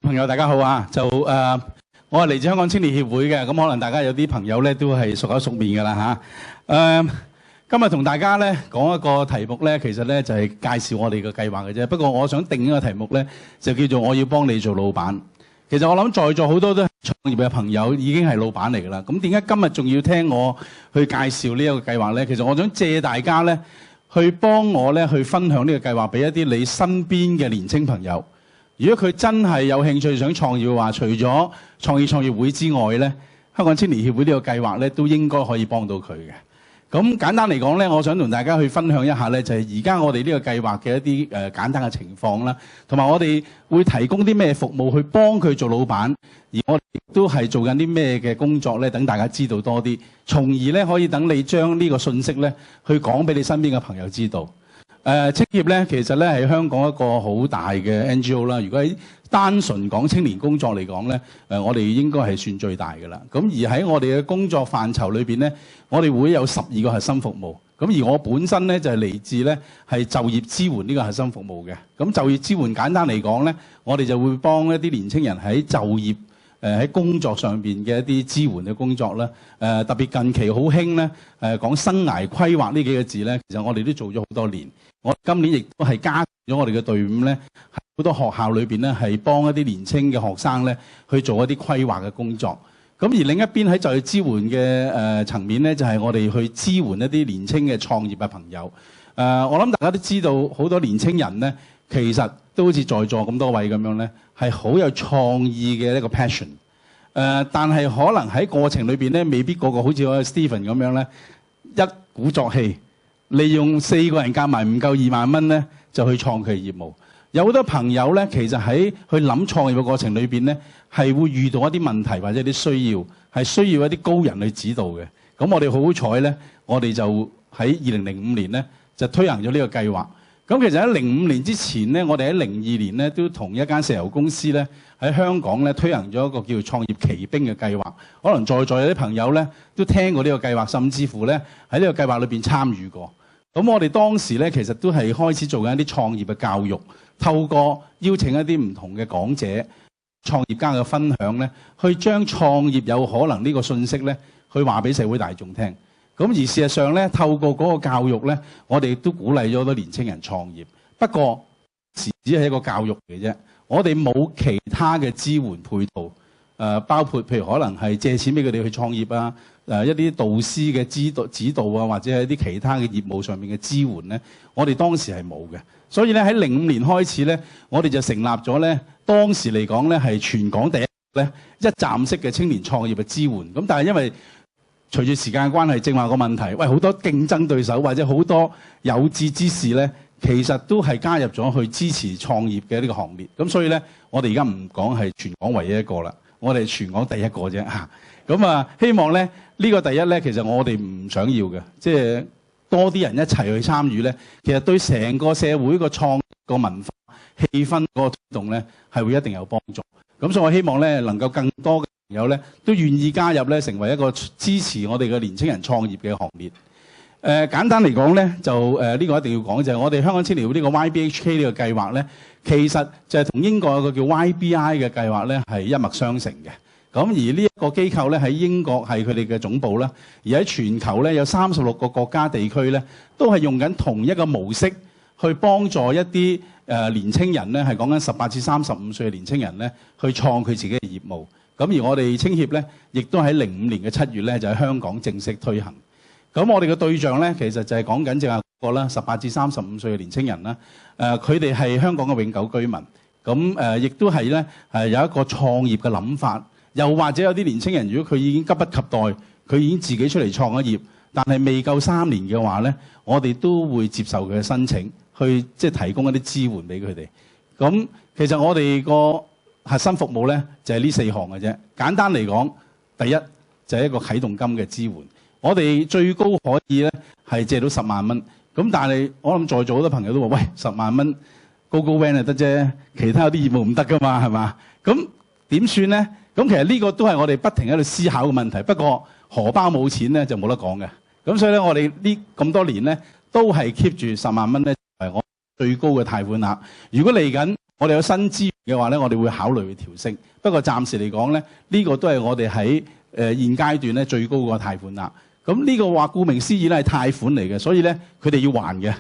朋友大家好啊！我係嚟自香港青年協會嘅，咁可能大家有啲朋友咧都係熟口熟面㗎啦嚇。今日同大家咧講一個題目咧，其實咧就係介紹我哋嘅計劃嘅啫。不過我想定一個題目咧，就叫做我要幫你做老闆。其實我諗在座好多都係創業嘅朋友已經係老闆嚟㗎啦。咁點解今日仲要聽我去介紹呢一個計劃咧？其實我想借大家咧去幫我咧去分享呢個計劃俾一啲你身邊嘅年青朋友。如果佢真係有興趣想創業嘅話，除咗創業會之外咧，香港青年協會呢個計劃咧都應該可以幫到佢嘅。咁簡單嚟講咧，我想同大家去分享一下咧，就係而家我哋呢個計劃嘅一啲簡單嘅情況啦，同埋我哋會提供啲咩服務去幫佢做老闆，而我哋亦都係做緊啲咩嘅工作咧，等大家知道多啲，從而咧可以等你將呢個信息咧去講俾你身邊嘅朋友知道。青協咧，其實咧係香港一個好大嘅 NGO 啦。如果喺單純講青年工作嚟講咧，我哋應該係算最大嘅啦。咁而喺我哋嘅工作範疇裏邊咧，我哋會有12個核心服務。咁而我本身咧就係嚟自咧係就業支援呢個核心服務嘅。咁就業支援簡單嚟講咧，我哋就會幫一啲年青人喺就業喺工作上邊嘅一啲支援嘅工作啦。特別近期好興咧講生涯規劃呢幾個字咧，其實我哋都做咗好多年。我今年亦都係加咗我哋嘅隊伍咧，喺好多學校裏邊咧係幫一啲年青嘅學生咧去做一啲規劃嘅工作。咁而另一邊喺就業支援嘅層面咧，就係我哋去支援一啲年青嘅創業嘅朋友。我諗大家都知道，好多年青人咧，其實都好似在座咁多位咁樣咧，係好有創意嘅一個 passion。但係可能喺過程裏邊咧，未必個個好似我 Stephen 咁樣咧，一鼓作氣。利用4個人夾埋唔夠2萬蚊咧，就去創佢業務。有好多朋友咧，其實喺去諗創業嘅過程裏邊咧，係會遇到一啲問題或者啲需要，係需要一啲高人去指導嘅。咁我哋好好彩咧，我哋就喺2005年咧就推行咗呢個計劃。咁其實喺05年之前咧，我哋喺02年咧都同一間石油公司咧喺香港咧推行咗一個叫做創業奇兵嘅計劃。可能在座有啲朋友咧都聽過呢個計劃，甚至乎咧喺呢個計劃裏邊參與過。咁我哋當時咧，其實都係開始做緊一啲創業嘅教育，透過邀請一啲唔同嘅講者、創業家嘅分享咧，去將創業有可能呢個信息咧，去話俾社會大眾聽。咁而事實上咧，透過嗰個教育咧，我哋都鼓勵咗好多年青人創業。不過，只係一個教育嚟啫，我哋冇其他嘅支援配套。包括譬如可能係借錢俾佢哋去創業啊，一啲導師嘅指導啊，或者係一啲其他嘅業務上面嘅支援咧，我哋當時係冇嘅。所以咧喺05年開始咧，我哋就成立咗咧，當時嚟講咧係全港第一咧一站式嘅青年創業嘅支援。咁但係因為隨住時間嘅關係，正話個問題，好多競爭對手或者好多有志之士咧，其實都係加入咗去支持創業嘅呢個行列。咁所以咧，我哋而家唔講係全港唯一一個啦。我哋全港第一個啫嚇，咁希望咧呢個第一咧，其實我哋唔想要嘅，即係多啲人一齊去參與咧，其實對成個社會個創個文化氣氛嗰個推動咧，係會一定有幫助。咁所以我希望咧，能夠更多嘅朋友咧，都願意加入咧，成為一個支持我哋嘅年青人創業嘅行列。簡單嚟講咧，就呢個一定要講，就係我哋香港青年會呢個 YBHK 呢個計劃咧，其實就係同英國有個叫 YBI 嘅計劃咧係一脈相承嘅。咁而呢一個機構咧喺英國係佢哋嘅總部啦，而喺全球咧有36個國家地區咧都係用緊同一個模式去幫助一啲年青人咧，係講緊18至35歲嘅年青人咧去創佢自己嘅業務。咁而我哋青協咧，亦都喺05年嘅7月咧就喺香港正式推行。咁我哋嘅對象咧，其實就係講緊正話個啦，18至35歲嘅年青人啦。佢哋係香港嘅永久居民。咁亦都係咧有一個創業嘅諗法。又或者有啲年青人，如果佢已經急不及待，佢已經自己出嚟創咗業，但係未夠3年嘅話咧，我哋都會接受佢嘅申請，去即係提供一啲支援俾佢哋。咁其實我哋個核心服務咧就係呢4項嘅啫。簡單嚟講，第一就係一個啟動金嘅支援。我哋最高可以咧係借到10萬蚊，咁但係我諗在座好多朋友都話：喂，10萬蚊高高 van 就得啫，其他有啲業務唔得噶嘛，係嘛？咁點算咧？咁其實呢個都係我哋不停喺度思考嘅問題。不過荷包冇錢咧就冇得講嘅。咁所以咧，我哋呢咁多年咧都係 keep 住10萬蚊咧係我最高嘅貸款額。如果嚟緊我哋有新資源嘅話咧，我哋會考慮去調升。不過暫時嚟講咧，呢個都係我哋喺現階段咧最高個貸款額。咁呢個話顧名思義咧係貸款嚟嘅，所以咧佢哋要還嘅。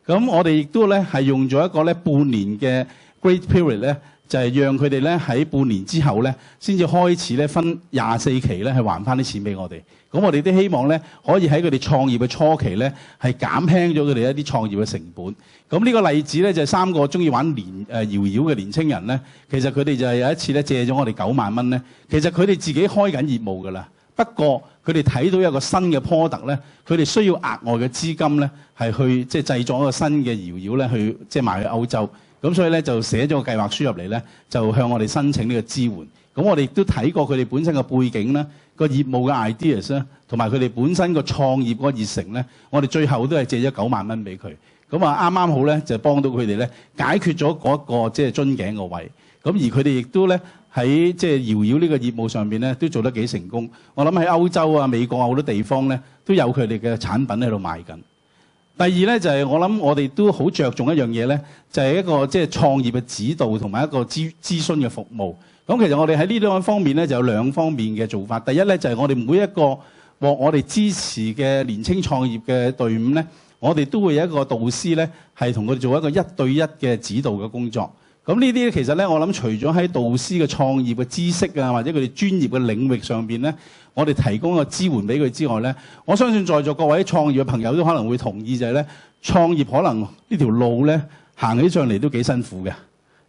咁我哋亦都咧係用咗一個咧半年嘅 grace period 咧，就係讓佢哋咧喺半年之後咧先至開始咧分24期咧係還翻啲錢俾我哋。咁我哋都希望咧可以喺佢哋創業嘅初期咧係減輕咗佢哋一啲創業嘅成本。咁呢個例子咧就係3個中意玩搖搖嘅年青人咧，其實佢哋就係有一次咧借咗我哋9萬蚊咧，其實佢哋自己開緊業務㗎啦。不過佢哋睇到有個新嘅 product 咧，佢哋需要額外嘅資金咧，係去即係製作一個新嘅搖搖咧，去即係賣去歐洲。咁所以咧就寫咗個計劃書入嚟咧，就向我哋申請呢個支援。咁我哋亦都睇過佢哋本身嘅背景咧，個業務嘅 ideas 咧，同埋佢哋本身個創業嗰個熱誠咧，我哋最後都係借咗9萬蚊俾佢。咁啊啱啱好咧就幫到佢哋咧解決咗嗰個即係樽頸個位。咁而佢哋亦都咧喺即係搖搖呢個業務上邊咧都做得幾成功。我諗喺歐洲啊、美國啊好多地方咧都有佢哋嘅產品喺度賣緊。第二咧就係我諗我哋都好着重一樣嘢咧，就係一個即係創業嘅指導同埋一個諮詢嘅服務。咁其實我哋喺呢兩方面咧就有2方面嘅做法。第一咧就係我哋每一個獲我哋支持嘅年青創業嘅隊伍咧，我哋都會有一個導師咧係同佢哋做一個1對1嘅指導嘅工作。咁呢啲其實咧，我諗除咗喺導師嘅創業嘅知識啊，或者佢哋專業嘅領域上邊咧，我哋提供個支援俾佢之外咧，我相信在座各位創業嘅朋友都可能會同意就係咧，創業可能呢條路咧行起上嚟都幾辛苦嘅，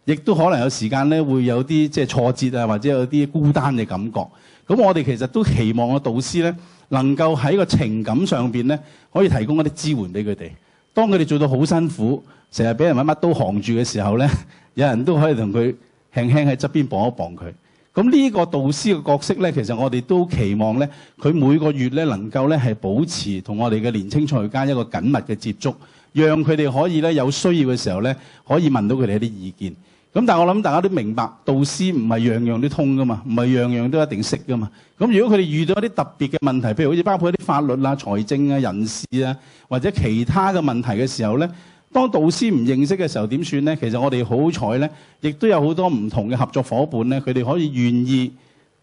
亦都可能有時間咧會有啲即係挫折啊，或者有啲孤單嘅感覺。咁我哋其實都期望個導師咧能夠喺個情感上邊咧可以提供一啲支援俾佢哋。當佢哋做到好辛苦，成日俾人乜都行住嘅時候咧，有人都可以同佢輕輕喺側邊幫一幫佢。咁呢個導師嘅角色咧，其實我哋都期望咧，佢每個月咧能夠咧係保持同我哋嘅年青創業家一個緊密嘅接觸，讓佢哋可以咧有需要嘅時候咧可以問到佢哋一啲意見。咁但係我諗大家都明白，導師唔係樣樣都通噶嘛，唔係樣樣都一定識噶嘛。咁如果佢哋遇到一啲特別嘅問題，譬如好似包括一啲法律啊、財政啊、人事啊，或者其他嘅問題嘅時候咧，當導師唔認識嘅時候點算咧？其實我哋好彩咧，亦都有好多唔同嘅合作伙伴咧，佢哋可以願意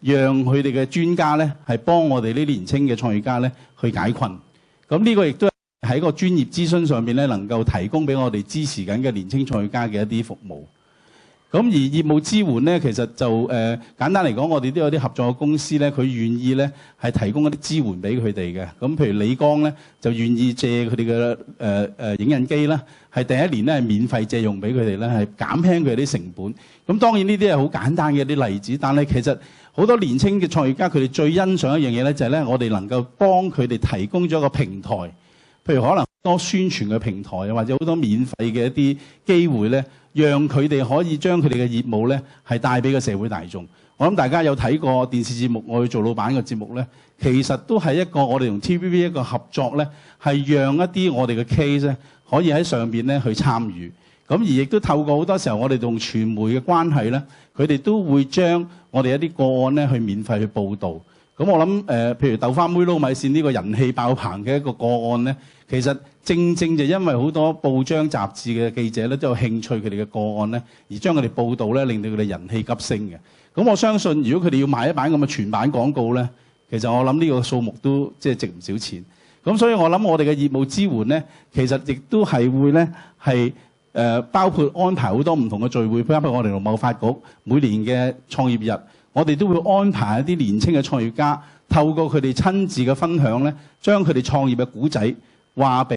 讓佢哋嘅專家咧係幫我哋呢啲年青嘅創業家咧去解困。咁呢個亦都喺個專業諮詢上面咧，能夠提供俾我哋支持緊嘅年青創業家嘅一啲服務。咁而業務支援咧，其實就簡單嚟講，我哋都有啲合作嘅公司咧，佢願意咧係提供一啲支援俾佢哋嘅。咁譬如李剛咧，就願意借佢哋嘅影印機啦，係第一年咧係免費借用俾佢哋咧，係減輕佢哋啲成本。咁當然呢啲係好簡單嘅一啲例子，但係其實好多年青嘅創業家佢哋最欣賞一樣嘢咧，就係咧我哋能夠幫佢哋提供咗一個平台，譬如可能多宣傳嘅平台啊，或者好多免費嘅一啲機會咧。讓佢哋可以將佢哋嘅業務咧係帶俾個社會大眾。我諗大家有睇過電視節目《我去做老闆》嘅節目咧，其實都係一個我哋同 TVB 一個合作咧，係讓一啲我哋嘅 case 咧可以喺上邊咧去參與。咁而亦都透過好多時候我哋同傳媒嘅關係咧，佢哋都會將我哋一啲個案咧去免費去報導。咁我諗譬如豆花妹撈米線呢個人氣爆棚嘅一個個案咧，其實正正就因為好多報章雜誌嘅記者咧都有興趣佢哋嘅個案咧，而將佢哋報導咧，令到佢哋人氣急升嘅。咁我相信，如果佢哋要賣一版咁嘅全版廣告咧，其實我諗呢個數目都即係值唔少錢。咁所以我諗我哋嘅業務支援咧，其實亦都係會咧係包括安排好多唔同嘅聚會，包括我哋農貿發局每年嘅創業日，我哋都會安排一啲年青嘅創業家，透過佢哋親自嘅分享咧，將佢哋創業嘅故仔話俾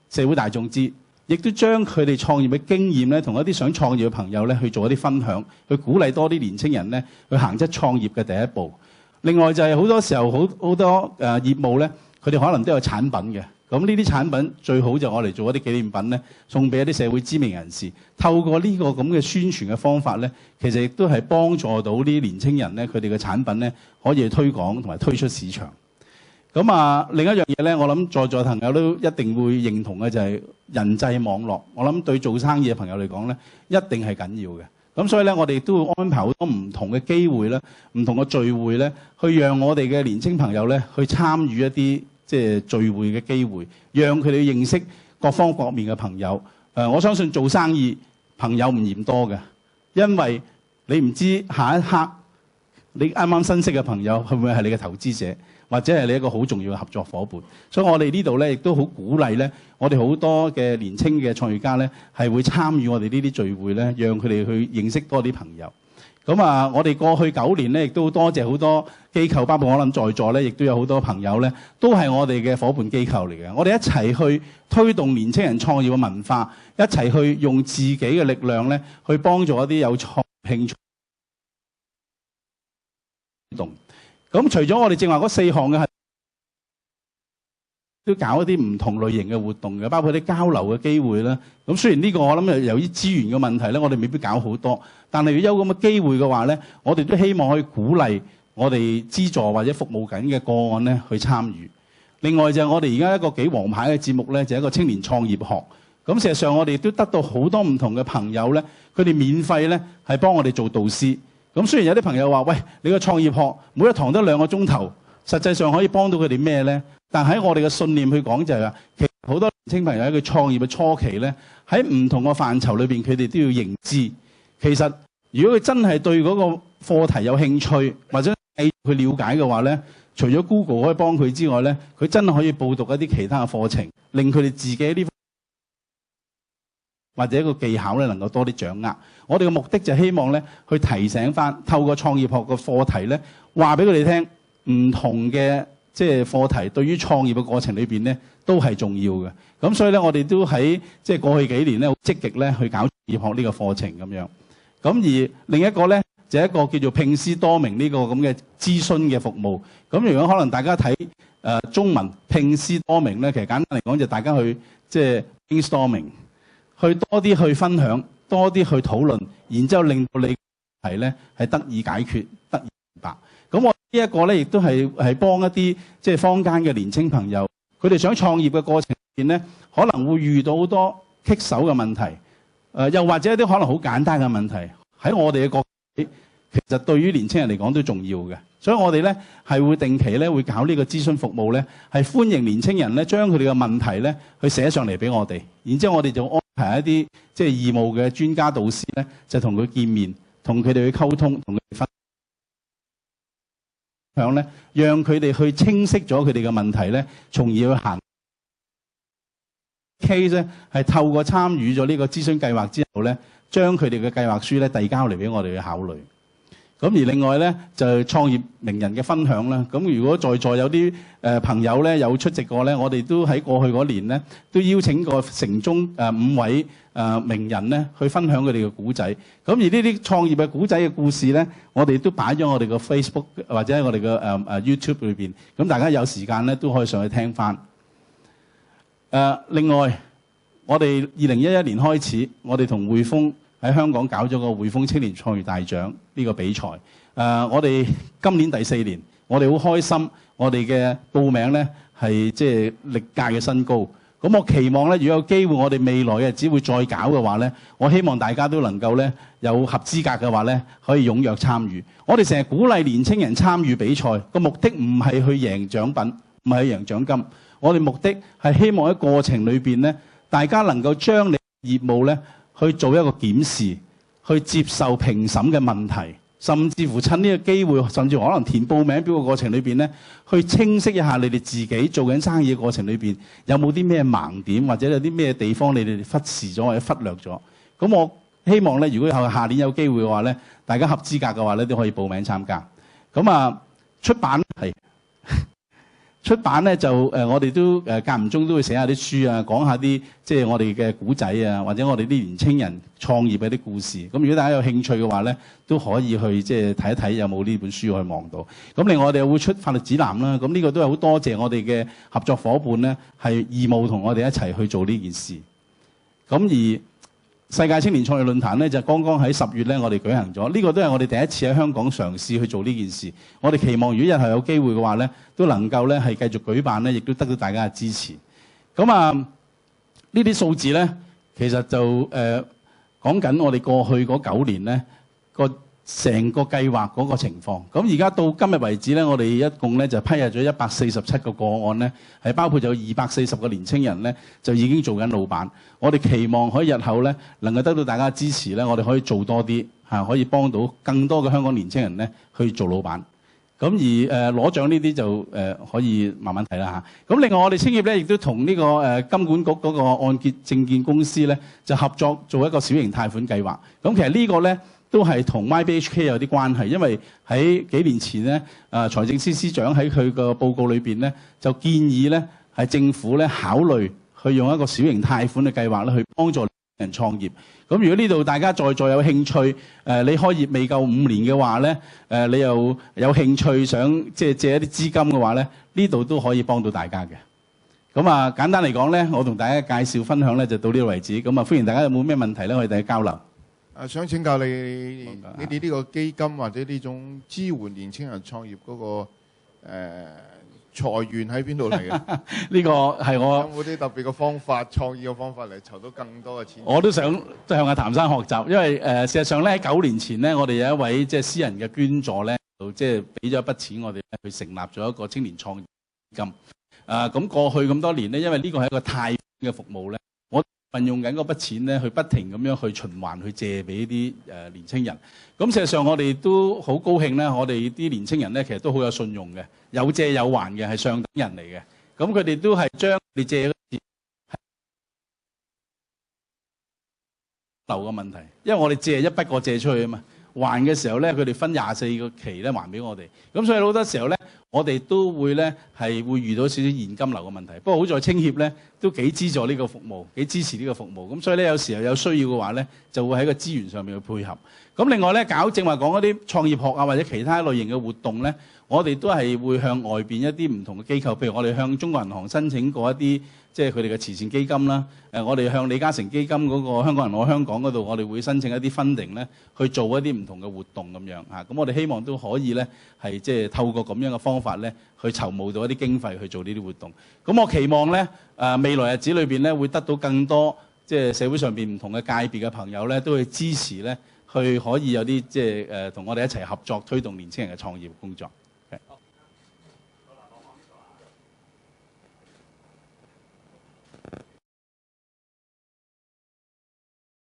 社會大眾知，亦都將佢哋創業嘅經驗咧，同一啲想創業嘅朋友咧去做一啲分享，去鼓勵多啲年青人咧去行出創業嘅第一步。另外就係好多時候好多業務咧，佢哋可能都有產品嘅。咁呢啲產品最好就我哋做一啲紀念品咧，送俾一啲社會知名人士。透過呢個咁嘅宣傳嘅方法咧，其實亦都係幫助到呢啲年青人咧，佢哋嘅產品咧可以去推廣同埋推出市場。咁啊，另一樣嘢咧，我諗在座朋友都一定會認同嘅就係人際網絡。我諗對做生意嘅朋友嚟講咧，一定係緊要嘅。咁所以咧，我哋都會安排好多唔同嘅機會咧，唔同嘅聚會咧，去讓我哋嘅年青朋友咧去參與一啲即係聚會嘅機會，讓佢哋認識各方各面嘅朋友。我相信做生意朋友唔嫌多嘅，因為你唔知下一刻你啱啱新識嘅朋友會唔會係你嘅投資者，或者係你一個好重要嘅合作伙伴。所以我哋呢度咧亦都好鼓勵咧，我哋好多嘅年青嘅創業家咧係會參與我哋呢啲聚會咧，讓佢哋去認識多啲朋友。咁啊，我哋過去9年咧，亦都多謝好多機構，包括我諗在座咧，亦都有好多朋友咧，都係我哋嘅伙伴機構嚟嘅。我哋一齊去推動年青人創業嘅文化，一齊去用自己嘅力量咧，去幫助一啲有創興趣活動。咁除咗我哋正話嗰4項嘅，都搞一啲唔同類型嘅活動嘅，包括啲交流嘅機會啦。咁雖然呢個我諗由於資源嘅問題咧，我哋未必搞好多，但係如果有咁嘅機會嘅話咧，我哋都希望可以鼓勵我哋資助或者服務緊嘅個案咧去參與。另外就係我哋而家一個幾王牌嘅節目咧，就係一個青年創業學。咁事實上我哋都得到好多唔同嘅朋友咧，佢哋免費咧係幫我哋做導師。咁雖然有啲朋友話：喂，你個創業學每一堂得2個鐘頭，實際上可以幫到佢哋咩咧？但喺我哋嘅信念去講就係話，其實好多年青朋友喺佢創業嘅初期咧，喺唔同嘅範疇裏邊，佢哋都要認知。其實如果佢真係對嗰個課題有興趣，或者繼續去了解嘅話咧，除咗 Google 可以幫佢之外咧，佢真係可以報讀一啲其他嘅課程，令佢哋自己呢或者一個技巧咧能夠多啲掌握。我哋嘅目的就係希望咧去提醒翻，透過創業學嘅課題咧，話俾佢哋聽，唔同嘅即係課題對於創業嘅過程裏邊咧都係重要嘅。咁所以咧，我哋都喺即係過去幾年咧好積極咧去搞創業學呢個課程咁樣。咁而另一個咧就係一個叫做聘詩多明呢個咁嘅諮詢嘅服務。咁如果可能大家睇中文聘詩多明咧，其實簡單嚟講就大家去即係 brainstorming，去多啲去分享，多啲去討論，然之後令到你題咧係得以解決，得以明白。咁我呢一個咧亦都係幫一啲即係坊間嘅年青朋友，佢哋想創業嘅過程入邊咧，可能會遇到好多棘手嘅問題，又或者一啲可能好簡單嘅問題，喺我哋嘅角度，其實對於年青人嚟講都重要嘅。所以我哋咧係會定期咧會搞呢個諮詢服務咧，係歡迎年青人咧將佢哋嘅問題咧去寫上嚟俾我哋，然之後我哋就安排一啲即係義務嘅專家導師咧，就同佢見面，同佢哋去溝通，同佢哋分享咧，讓佢哋去清晰咗佢哋嘅問題咧，從而去行 case 咧，係透過參與咗呢個諮詢計劃之後咧，將佢哋嘅計劃書咧遞交嚟俾我哋去考慮。咁而另外咧就係創業名人嘅分享啦。咁如果在座有啲朋友咧有出席過咧，我哋都喺過去嗰年咧都邀請過城中5位名人咧去分享佢哋嘅故仔。咁而呢啲創業嘅故仔嘅故事咧，我哋都擺咗我哋嘅 Facebook 或者喺我哋嘅YouTube 裏邊。咁大家有時間咧都可以上去聽翻。另外，我哋2011年開始，我哋同匯豐喺香港搞咗個匯豐青年創業大獎呢個比賽。我哋今年第4年，我哋好開心，我哋嘅報名咧係即係歷屆嘅新高。咁我期望咧，如果有機會，我哋未來嘅日子會再搞嘅話咧，我希望大家都能夠咧有合資格嘅話咧，可以踴躍參與。我哋成日鼓勵年青人參與比賽，個目的唔係去贏獎品，唔係去贏獎金。我哋目的係希望喺過程裏邊咧，大家能夠將你業務咧去做一個檢視，去接受評審嘅問題，甚至乎趁呢個機會，甚至乎可能填報名表嘅過程裏邊咧，去清晰一下你哋自己做緊生意嘅過程裏邊有冇啲咩盲點，或者有啲咩地方你哋忽視咗或者忽略咗。咁我希望咧，如果下年有機會嘅話咧，大家合資格嘅話咧，都可以報名參加。咁啊，出版咧就我哋都間唔中都會寫下啲書啊，講下啲即係我哋嘅古仔啊，或者我哋啲年青人創業嘅啲故事。咁如果大家有興趣嘅話咧，都可以去即係睇一睇有冇呢本書可以望到。咁另外我哋會出法律指南啦。咁呢個都係好多謝我哋嘅合作伙伴咧，係義務同我哋一齊去做呢件事。咁而世界青年創業論壇咧就剛剛喺10月咧，我哋舉行咗。呢個都係我哋第一次喺香港嘗試去做呢件事。我哋期望如果日後有機會嘅話咧，都能夠咧係繼續舉辦咧，亦都得到大家嘅支持。咁呢啲數字咧，其實就講緊我哋過去嗰9年咧個成個計劃嗰個情況。咁而家到今日為止咧，我哋一共咧就批核咗147個個案咧，係包括有240個年青人咧就已經做緊老闆。我哋期望可以日後咧能夠得到大家支持咧，我哋可以做多啲嚇，可以幫到更多嘅香港年青人咧去做老闆。咁而攞獎呢啲就可以慢慢睇啦嚇。咁另外我哋青業咧亦都同呢個金管局嗰個按揭證券公司咧就合作做一個小型貸款計劃。咁其實呢個咧都係同 MyBHK 有啲關係，因為喺幾年前咧財政司司長喺佢個報告裏邊咧就建議咧係政府咧考慮去用一個小型貸款嘅計劃咧去幫助人創業。咁如果呢度大家在座有興趣，你開業未夠5年嘅話咧，你又有興趣想借一啲資金嘅話咧，呢度都可以幫到大家嘅。咁啊，簡單嚟講咧，我同大家介紹分享咧就到呢度為止。咁啊，歡迎大家有冇咩問題咧，可以大家交流。想請教你哋呢個基金或者呢種支援年青人創業嗰個財源喺邊度嚟嘅？呢個係我有冇啲特別嘅方法、創意嘅方法嚟籌到更多嘅錢？我都想向阿譚生學習，因為事實上咧喺9年前咧，我哋有一位即係私人嘅捐助咧，即係俾咗一筆錢我哋去成立咗一個青年創業基金。咁過去咁多年咧，因為呢個係一個貸款嘅服務咧，我運用緊嗰筆錢咧，去不停咁樣去循環去借俾啲年青人。咁事實上我哋都好高興咧，我哋啲年青人咧其實都好有信用嘅，有借有還嘅，係上等人嚟嘅。咁佢哋都係將你借嗰啲流嘅問題，因為我哋借一筆過借出去啊嘛，還嘅時候咧佢哋分24個期咧還俾我哋。咁所以好多時候咧，我哋都會咧係會遇到少少現金流嘅問題。不過好在青協咧都幾資助呢個服務，幾支持呢個服務。咁所以咧有時候有需要嘅話咧，就會喺個資源上面去配合。咁另外咧正話講嗰啲創業學啊或者其他類型嘅活動咧，我哋都係會向外邊一啲唔同嘅機構，譬如我哋向中國銀行申請過一啲即係佢哋嘅慈善基金啦。我哋向李嘉誠基金嗰個香港人愛香港嗰度，我哋會申請一啲 funding 咧，去做一啲唔同嘅活動咁樣嚇。咁我哋希望都可以咧係即係透過咁樣嘅方法咧，去籌募到一啲經費去做呢啲活動。咁我期望咧未來日子裏邊咧會得到更多即係社會上邊唔同嘅界別嘅朋友咧，都會支持咧，去可以有啲即係同我哋一齊合作推動年輕人嘅創業工作。